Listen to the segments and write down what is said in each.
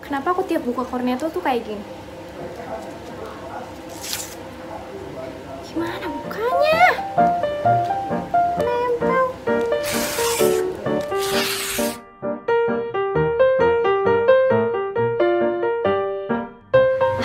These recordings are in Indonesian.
Kenapa aku tiap buka Cornetto tuh kayak gini? Gimana bukanya? Nempel.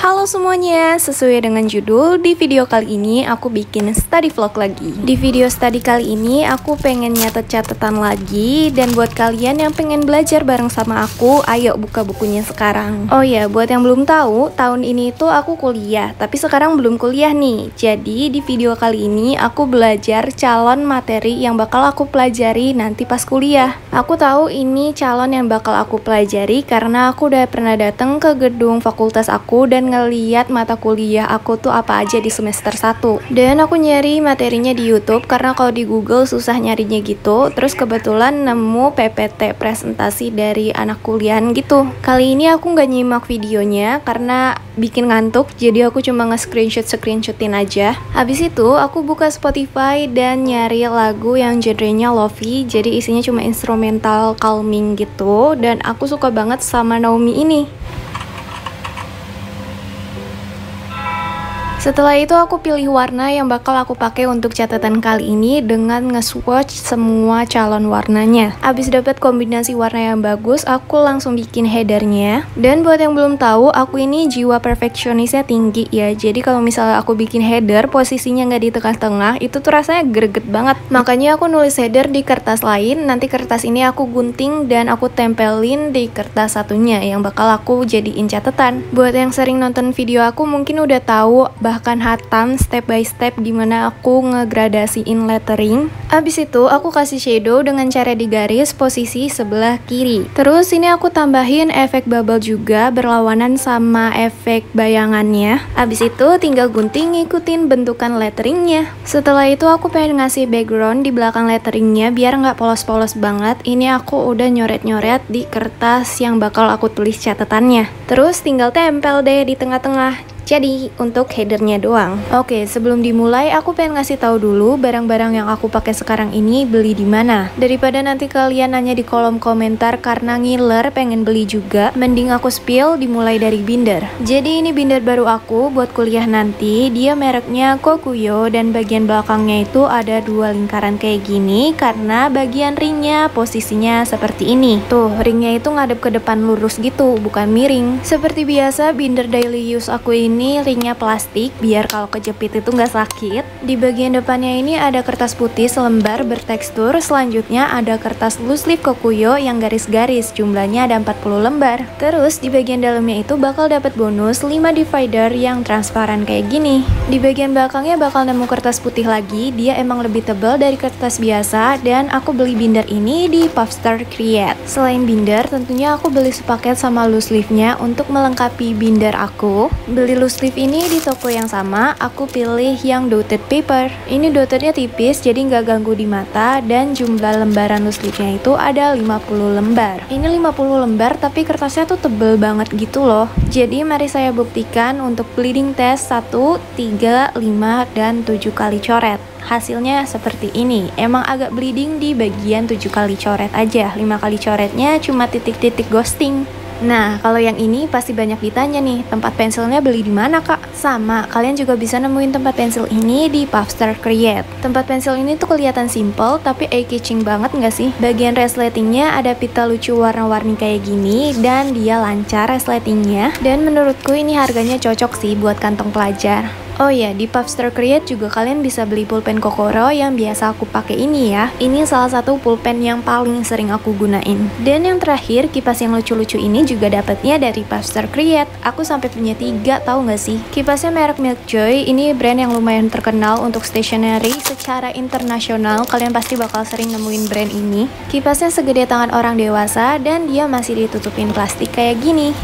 Halo semuanya, sesuai dengan judul, di video kali ini aku bikin study vlog lagi. Di video study kali ini aku pengen nyatet catatan lagi. Dan buat kalian yang pengen belajar bareng sama aku, ayo buka bukunya sekarang. Oh ya, buat yang belum tahu, tahun ini tuh aku kuliah, tapi sekarang belum kuliah nih. Jadi di video kali ini aku belajar calon materi yang bakal aku pelajari nanti pas kuliah. Aku tahu ini calon yang bakal aku pelajari karena aku udah pernah datang ke gedung fakultas aku dan ngeliat mata kuliah aku tuh apa aja di semester 1. Dan aku nyari materinya di YouTube karena kalau di Google susah nyarinya gitu. Terus kebetulan nemu PPT presentasi dari anak kuliahan gitu. Kali ini aku nggak nyimak videonya karena bikin ngantuk, jadi aku cuma nge-screenshotin aja. Habis itu aku buka Spotify dan nyari lagu yang genrenya lofi, jadi isinya cuma instrumental calming gitu. Dan aku suka banget sama Naomi ini. Setelah itu aku pilih warna yang bakal aku pakai untuk catatan kali ini dengan nge-swatch semua calon warnanya. Abis dapat kombinasi warna yang bagus, aku langsung bikin headernya. Dan buat yang belum tahu, aku ini jiwa perfeksionisnya tinggi ya. Jadi kalau misalnya aku bikin header, posisinya nggak di tengah-tengah, itu tuh rasanya greget banget. Makanya aku nulis header di kertas lain, nanti kertas ini aku gunting dan aku tempelin di kertas satunya yang bakal aku jadiin catatan. Buat yang sering nonton video aku mungkin udah tahu, bahkan hatam step by step gimana aku ngegradasiin lettering. Abis itu aku kasih shadow dengan cara digaris posisi sebelah kiri. Terus ini aku tambahin efek bubble juga berlawanan sama efek bayangannya. Abis itu tinggal gunting ngikutin bentukan letteringnya. Setelah itu aku pengen ngasih background di belakang letteringnya biar nggak polos-polos banget. Ini aku udah nyoret-nyoret di kertas yang bakal aku tulis catatannya. Terus tinggal tempel deh di tengah-tengah. Jadi untuk headernya doang. Oke, sebelum dimulai aku pengen ngasih tahu dulu barang-barang yang aku pakai sekarang ini beli di mana. Daripada nanti kalian nanya di kolom komentar karena ngiler pengen beli juga, mending aku spill dimulai dari binder. Jadi ini binder baru aku buat kuliah nanti. Dia mereknya Kokuyo dan bagian belakangnya itu ada 2 lingkaran kayak gini karena bagian ringnya posisinya seperti ini. Tuh, ringnya itu ngadep ke depan lurus gitu, bukan miring. Seperti biasa binder daily use aku ini ringnya plastik biar kalau kejepit itu nggak sakit. Di bagian depannya ini ada kertas putih selembar bertekstur. Selanjutnya ada kertas loose leaf Kokuyo yang garis-garis, jumlahnya ada 40 lembar. Terus di bagian dalamnya itu bakal dapat bonus 5 divider yang transparan kayak gini. Di bagian belakangnya bakal nemu kertas putih lagi. Dia emang lebih tebal dari kertas biasa dan aku beli binder ini di Puffstar Create. Selain binder, tentunya aku beli sepaket sama loose leaf-nya untuk melengkapi binder aku. Beli loose leaf ini di toko yang sama, aku pilih yang dotted paper. Ini dottednya tipis jadi nggak ganggu di mata dan jumlah lembaran loose leafnya itu ada 50 lembar. Ini 50 lembar tapi kertasnya tuh tebel banget gitu loh. Jadi mari saya buktikan untuk bleeding test 1, 3, 5, dan 7 kali coret. Hasilnya seperti ini. Emang agak bleeding di bagian 7 kali coret aja. 5 kali coretnya cuma titik-titik ghosting. Nah, kalau yang ini pasti banyak ditanya nih, tempat pensilnya beli di mana kak? Sama, kalian juga bisa nemuin tempat pensil ini di Puffstar Create. Tempat pensil ini tuh kelihatan simple, tapi eye-catching banget nggak sih? Bagian resletingnya ada pita lucu warna-warni kayak gini, dan dia lancar resletingnya. Dan menurutku ini harganya cocok sih buat kantong pelajar. Oh ya, di Puffstar Create juga kalian bisa beli pulpen Kokoro yang biasa aku pakai ini ya. Ini salah satu pulpen yang paling sering aku gunain. Dan yang terakhir, kipas yang lucu-lucu ini juga dapatnya dari Puffstar Create. Aku sampai punya 3, tahu nggak sih? Kipasnya merek Milkjoy, ini brand yang lumayan terkenal untuk stationery secara internasional. Kalian pasti bakal sering nemuin brand ini. Kipasnya segede tangan orang dewasa dan dia masih ditutupin plastik kayak gini.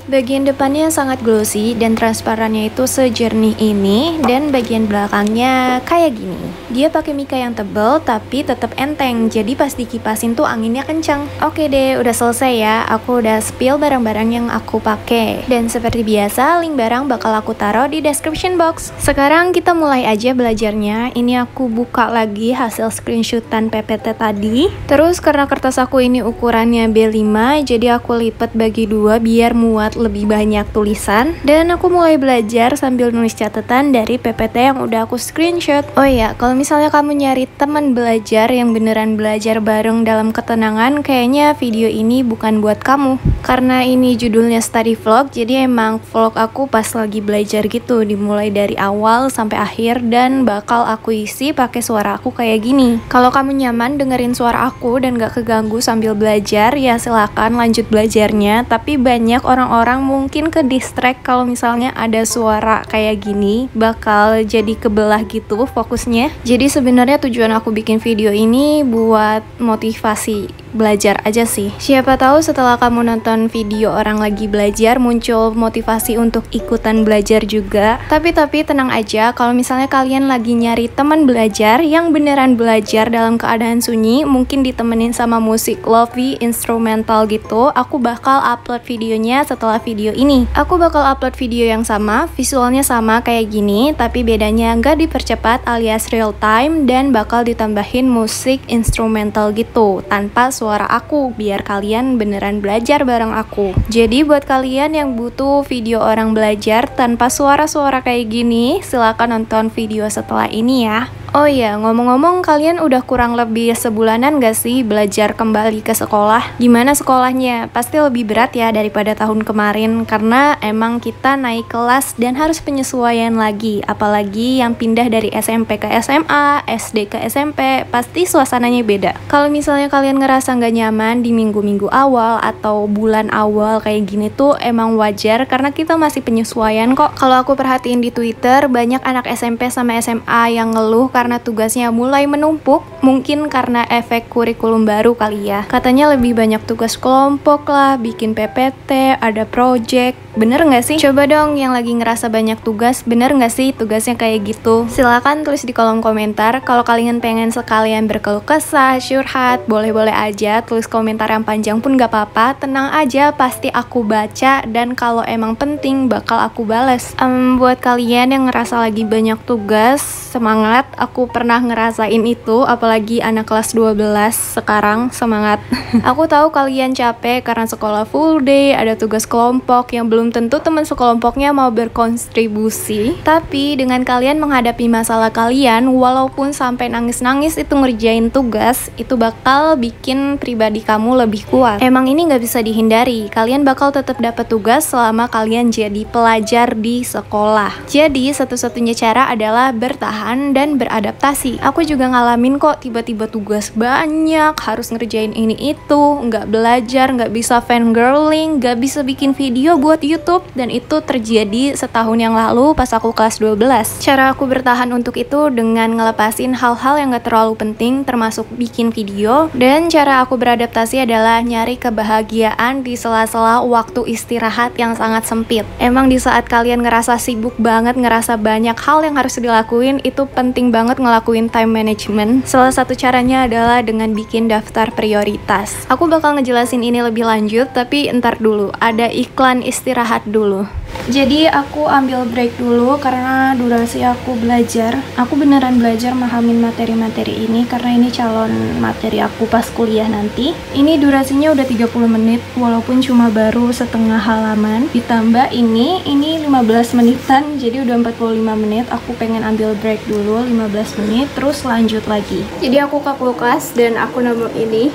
Bagian depannya sangat glossy dan transparannya itu sejernih ini, dan bagian belakangnya kayak gini. Dia pakai mika yang tebal tapi tetap enteng, jadi pas dikipasin tuh anginnya kencang. Oke deh, udah selesai ya. Aku udah spill barang-barang yang aku pakai. Dan seperti biasa, link barang bakal aku taruh di description box. Sekarang kita mulai aja belajarnya. Ini aku buka lagi hasil screenshotan PPT tadi. Terus karena kertas aku ini ukurannya B5, jadi aku lipat bagi dua biar muat lebih banyak tulisan. Dan aku mulai belajar sambil nulis catatan dari PPT yang udah aku screenshot. Oh iya, kalau misalnya kamu nyari teman belajar yang beneran belajar bareng dalam ketenangan, kayaknya video ini bukan buat kamu. Karena ini judulnya study vlog, jadi emang vlog aku pas lagi belajar gitu, dimulai dari awal sampai akhir, dan bakal aku isi pakai suara aku kayak gini. Kalau kamu nyaman dengerin suara aku dan gak keganggu sambil belajar, ya silakan lanjut belajarnya. Tapi banyak orang-orang mungkin ke distract kalau misalnya ada suara kayak gini, bakal jadi kebelah gitu fokusnya. Jadi sebenarnya tujuan aku bikin video ini buat motivasi belajar aja sih. Siapa tahu setelah kamu nonton video orang lagi belajar, muncul motivasi untuk ikutan belajar juga. Tapi tenang aja, kalau misalnya kalian lagi nyari teman belajar yang beneran belajar dalam keadaan sunyi, mungkin ditemenin sama musik lofi, instrumental gitu, aku bakal upload videonya setelah video ini. Aku bakal upload video yang sama, visualnya sama kayak gini, tapi bedanya nggak dipercepat alias real time, dan bakal ditambahin musik instrumental gitu tanpa suara aku, biar kalian beneran belajar bareng aku. Jadi buat kalian yang butuh video orang belajar tanpa suara-suara kayak gini, silakan nonton video setelah ini ya. Oh iya, ngomong-ngomong, kalian udah kurang lebih sebulanan gak sih belajar kembali ke sekolah? Gimana sekolahnya? Pasti lebih berat ya daripada tahun kemarin, karena emang kita naik kelas dan harus penyesuaian lagi. Apalagi yang pindah dari SMP ke SMA, SD ke SMP, pasti suasananya beda. Kalau misalnya kalian ngerasa gak nyaman di minggu-minggu awal atau bulan awal kayak gini tuh emang wajar, karena kita masih penyesuaian kok. Kalau aku perhatiin di Twitter, banyak anak SMP sama SMA yang ngeluh karena tugasnya mulai menumpuk, mungkin karena efek kurikulum baru kali ya. Katanya lebih banyak tugas kelompok lah, bikin PPT, ada project. Bener nggak sih? Coba dong yang lagi ngerasa banyak tugas, bener nggak sih tugasnya kayak gitu? Silakan tulis di kolom komentar. Kalau kalian pengen sekalian berkeluh kesah, curhat, boleh-boleh aja, tulis komentar yang panjang pun gak apa-apa. Tenang aja, pasti aku baca, dan kalau emang penting bakal aku bales. Buat kalian yang ngerasa lagi banyak tugas, semangat. Aku pernah ngerasain itu, apalagi anak kelas 12 sekarang, semangat. Aku tahu kalian capek karena sekolah full day, ada tugas kelompok yang belum tentu teman sekelompoknya mau berkontribusi. Tapi dengan kalian menghadapi masalah kalian, walaupun sampai nangis-nangis itu ngerjain tugas, itu bakal bikin pribadi kamu lebih kuat. Emang ini nggak bisa dihindari, kalian bakal tetap dapat tugas selama kalian jadi pelajar di sekolah. Jadi satu-satunya cara adalah bertahan dan beradaptasi. Aku juga ngalamin kok tiba-tiba tugas banyak, harus ngerjain ini itu, nggak belajar, nggak bisa fangirling, nggak bisa bikin video buat YouTube, dan itu terjadi setahun yang lalu pas aku kelas 12. Cara aku bertahan untuk itu dengan ngelepasin hal-hal yang gak terlalu penting, termasuk bikin video, dan cara aku beradaptasi adalah nyari kebahagiaan di sela-sela waktu istirahat yang sangat sempit. Emang di saat kalian ngerasa sibuk banget, ngerasa banyak hal yang harus dilakuin, itu penting banget ngelakuin time management. Salah satu caranya adalah dengan bikin daftar prioritas. Aku bakal ngejelasin ini lebih lanjut, tapi entar dulu, ada iklan istirahat dulu. Jadi aku ambil break dulu karena durasi aku belajar. Aku beneran belajar memahami materi-materi ini karena ini calon materi aku pas kuliah nanti. Ini durasinya udah 30 menit walaupun cuma baru setengah halaman. Ditambah ini 15 menitan, jadi udah 45 menit. Aku pengen ambil break dulu 15 menit terus lanjut lagi. Jadi aku ke kulkas dan aku nemu ini.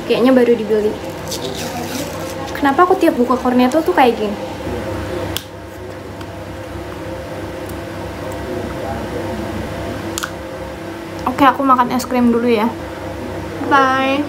Kayaknya baru dibeli. Kenapa aku tiap buka Cornetto tuh kayak gini? Oke, aku makan es krim dulu ya. Bye.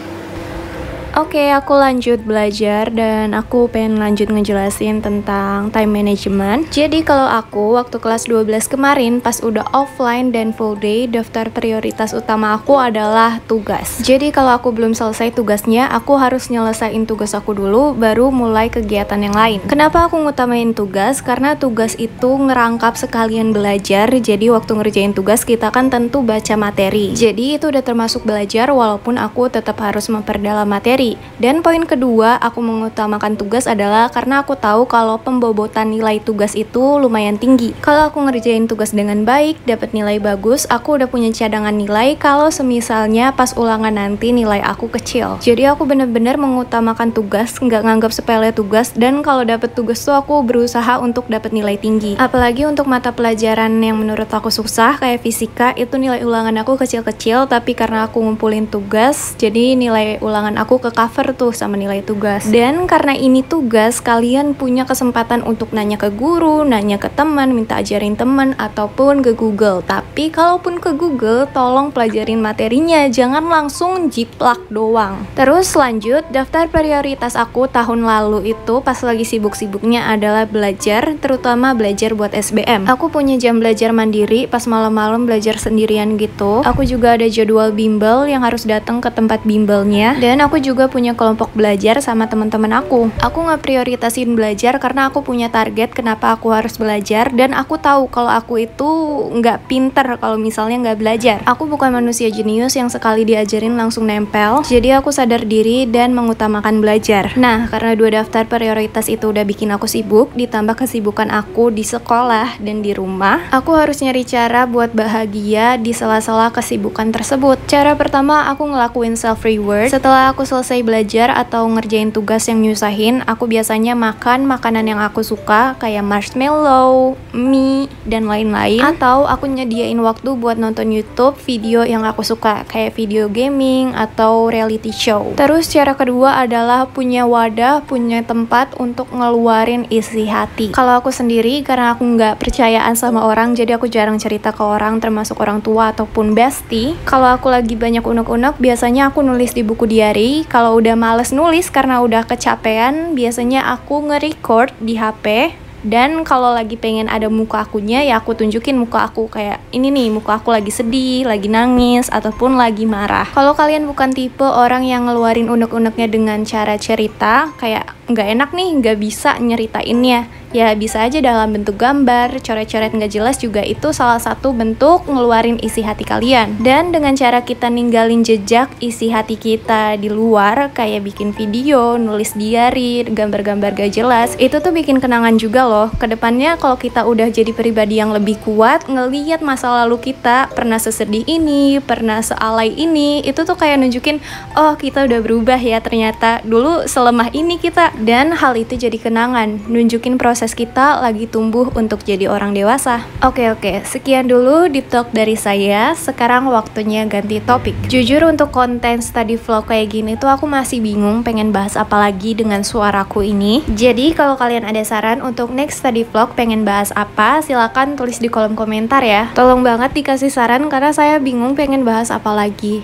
Oke, aku lanjut belajar dan aku pengen lanjut ngejelasin tentang time management. Jadi kalau aku waktu kelas 12 kemarin pas udah offline dan full day, daftar prioritas utama aku adalah tugas. Jadi kalau aku belum selesai tugasnya, aku harus nyelesain tugas aku dulu baru mulai kegiatan yang lain. Kenapa aku ngutamain tugas? Karena tugas itu ngerangkap sekalian belajar. Jadi waktu ngerjain tugas kita kan tentu baca materi. Jadi itu udah termasuk belajar walaupun aku tetap harus memperdalam materi. Dan poin kedua, aku mengutamakan tugas adalah karena aku tahu kalau pembobotan nilai tugas itu lumayan tinggi. Kalau aku ngerjain tugas dengan baik, dapat nilai bagus, aku udah punya cadangan nilai kalau semisalnya pas ulangan nanti nilai aku kecil. Jadi aku bener-bener mengutamakan tugas, nggak nganggap sepele tugas, dan kalau dapet tugas tuh aku berusaha untuk dapat nilai tinggi. Apalagi untuk mata pelajaran yang menurut aku susah, kayak fisika, itu nilai ulangan aku kecil-kecil, tapi karena aku ngumpulin tugas, jadi nilai ulangan aku ke cover tuh sama nilai tugas. Dan karena ini tugas, kalian punya kesempatan untuk nanya ke guru, nanya ke teman, minta ajarin teman, ataupun ke Google. Tapi kalaupun ke Google, tolong pelajarin materinya, jangan langsung jiplak doang. Terus lanjut, daftar prioritas aku tahun lalu itu pas lagi sibuk-sibuknya adalah belajar, terutama belajar buat SBM. Aku punya jam belajar mandiri, pas malam-malam belajar sendirian gitu. Aku juga ada jadwal bimbel yang harus datang ke tempat bimbelnya, dan aku juga punya kelompok belajar sama teman-teman aku. Aku nggak prioritasin belajar karena aku punya target kenapa aku harus belajar, dan aku tahu kalau aku itu nggak pinter kalau misalnya nggak belajar. Aku bukan manusia jenius yang sekali diajarin langsung nempel, jadi aku sadar diri dan mengutamakan belajar. Nah, karena dua daftar prioritas itu udah bikin aku sibuk, ditambah kesibukan aku di sekolah dan di rumah, aku harus nyari cara buat bahagia di sela-sela kesibukan tersebut. Cara pertama, aku ngelakuin self-reward. Setelah aku selesai belajar atau ngerjain tugas yang nyusahin, aku biasanya makan makanan yang aku suka kayak marshmallow, mie, dan lain-lain. Atau aku nyediain waktu buat nonton YouTube video yang aku suka kayak video gaming atau reality show. Terus cara kedua adalah punya wadah, punya tempat untuk ngeluarin isi hati. Kalau aku sendiri, karena aku nggak percayaan sama orang, jadi aku jarang cerita ke orang, termasuk orang tua ataupun bestie. Kalau aku lagi banyak unek-unek, biasanya aku nulis di buku diary. Kalau udah males nulis karena udah kecapean, biasanya aku nge-record di HP. Dan kalau lagi pengen ada muka akunya, ya aku tunjukin muka aku kayak ini nih, muka aku lagi sedih, lagi nangis, ataupun lagi marah. Kalau kalian bukan tipe orang yang ngeluarin unek-uneknya dengan cara cerita, kayak nggak enak nih, nggak bisa nyeritainnya, ya bisa aja dalam bentuk gambar, coret-coret nggak jelas juga itu salah satu bentuk ngeluarin isi hati kalian. Dan dengan cara kita ninggalin jejak isi hati kita di luar, kayak bikin video, nulis diary, gambar-gambar gak jelas, itu tuh bikin kenangan juga loh. Kedepannya kalau kita udah jadi pribadi yang lebih kuat, ngelihat masa lalu kita pernah sesedih ini, pernah sealay ini, itu tuh kayak nunjukin, oh kita udah berubah ya, ternyata dulu selemah ini kita. Dan hal itu jadi kenangan, nunjukin proses kita lagi tumbuh untuk jadi orang dewasa. Oke, sekian dulu deep talk dari saya. Sekarang waktunya ganti topik. Jujur untuk konten study vlog kayak gini tuh aku masih bingung pengen bahas apa lagi dengan suaraku ini. Jadi kalau kalian ada saran untuk next study vlog pengen bahas apa, silakan tulis di kolom komentar ya. Tolong banget dikasih saran karena saya bingung pengen bahas apa lagi.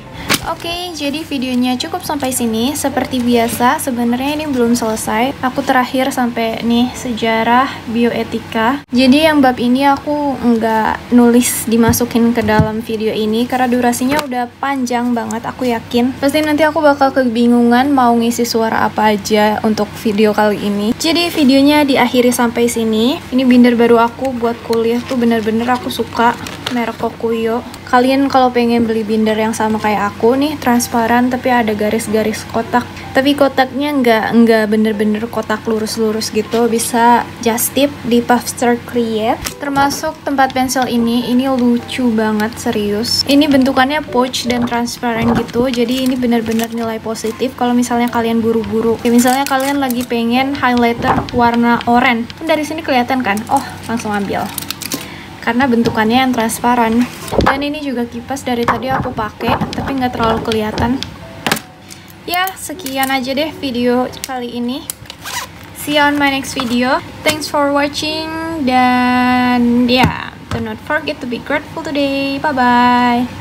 Oke, jadi videonya cukup sampai sini. Seperti biasa, sebenarnya ini belum selesai. Aku terakhir sampai nih sejarah bioetika. Jadi yang bab ini aku nggak nulis dimasukin ke dalam video ini karena durasinya udah panjang banget, aku yakin. Pasti nanti aku bakal kebingungan mau ngisi suara apa aja untuk video kali ini. Jadi videonya diakhiri sampai sini. Ini binder baru aku buat kuliah tuh bener-bener aku suka, merek Kokuyo. Kalian kalau pengen beli binder yang sama kayak aku nih, transparan tapi ada garis-garis kotak, tapi kotaknya nggak bener-bener kotak lurus-lurus gitu, bisa just tip di Puffster Create. Termasuk tempat pensil ini lucu banget, serius. Ini bentukannya pouch dan transparan gitu, jadi ini bener-bener nilai positif kalau misalnya kalian buru-buru. Kayak misalnya kalian lagi pengen highlighter warna oranye, kan dari sini kelihatan kan, oh langsung ambil. Karena bentukannya yang transparan. Dan ini juga kipas dari tadi aku pakai tapi nggak terlalu kelihatan. Ya, sekian aja deh video kali ini. See you on my next video. Thanks for watching, dan ya, do not forget to be grateful today. Bye bye.